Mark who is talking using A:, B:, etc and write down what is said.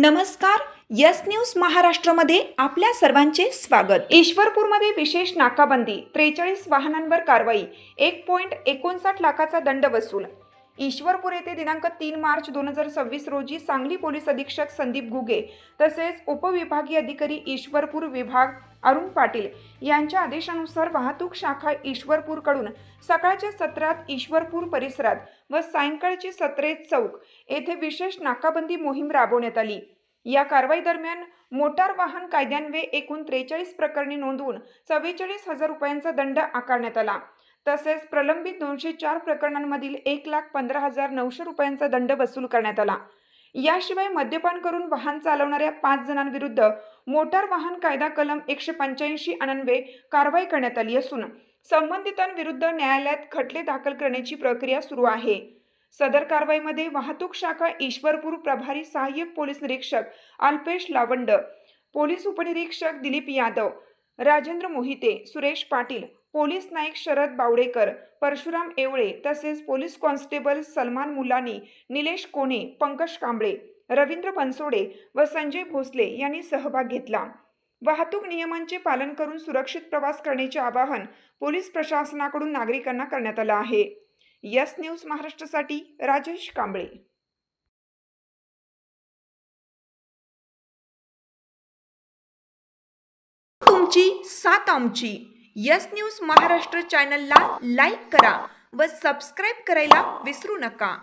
A: नमस्कार. Yes news महाराष्ट्रामध्ये आपल्या सर्वांचे स्वागत. ईश्वरपूरमध्ये विशेष नाकाबंदी, 43 वाहनांवर कारवाई, 1.59 लाखाचा दंड वसूल. ईश्वरपूर येथे दिनांक 3 मार्च 2026 रोजी सांगली पोलीस अधीक्षक संदीप घुगे तसेच उपविभागीय अधिकारी ईश्वरपूर विभाग अरुण पाटील यांच्या आदेशानुसार वाहतूक शाखा ईश्वरपूरकडून सकाळच्या सत्रात ईश्वरपूर परिसरात व सायंकाळची सत्रे चौक येथे विशेष नाकाबंदी मोहीम राबवण्यात आली. या कारवाई दरम्यान मोटार वाहन कायद्यान्वये एकूण 43 प्रकरणे नोंदवून 44,000 रुपयांचा दंड आकारण्यात आला. तसेच प्रलंबित 204 प्रकरणांमधील 1,15,900 रुपयांचा दंड वसूल करण्यात आला. याशिवाय मद्यपान करून वाहन चालवणाऱ्या 5 जणांविरुद्ध मोटार वाहन कायदा कलम 185 अन्वये कारवाई करण्यात आली असून संबंधितांविरुद्ध न्यायालयात खटले दाखल करण्याची प्रक्रिया सुरू आहे. सदर कारवाईमध्ये वाहतूक शाखा ईश्वरपूर प्रभारी सहाय्यक पोलीस निरीक्षक अल्पेश लावंड, पोलीस उपनिरीक्षक दिलीप यादव, राजेंद्र मोहिते, सुरेश पाटील, पोलीस नाईक शरद बावडेकर, परशुराम एवळे तसेच पोलीस कॉन्स्टेबल सलमान मुलानी, निलेश कोणे, पंकज कांबळे, रवींद्र बनसोडे व संजय भोसले यांनी सहभाग घेतला. वाहतूक नियमांचे पालन करून सुरक्षित प्रवास करण्याचे आवाहन पोलीस प्रशासनाकडून नागरिकांना करण्यात आले आहे. यस न्यूज महाराष्ट्रासाठी राजेश कांबळे. तुमची साथ आमची. यस न्यूज महाराष्ट्र चॅनलला लाईक करा व सबस्क्राईब करायला विसरू नका.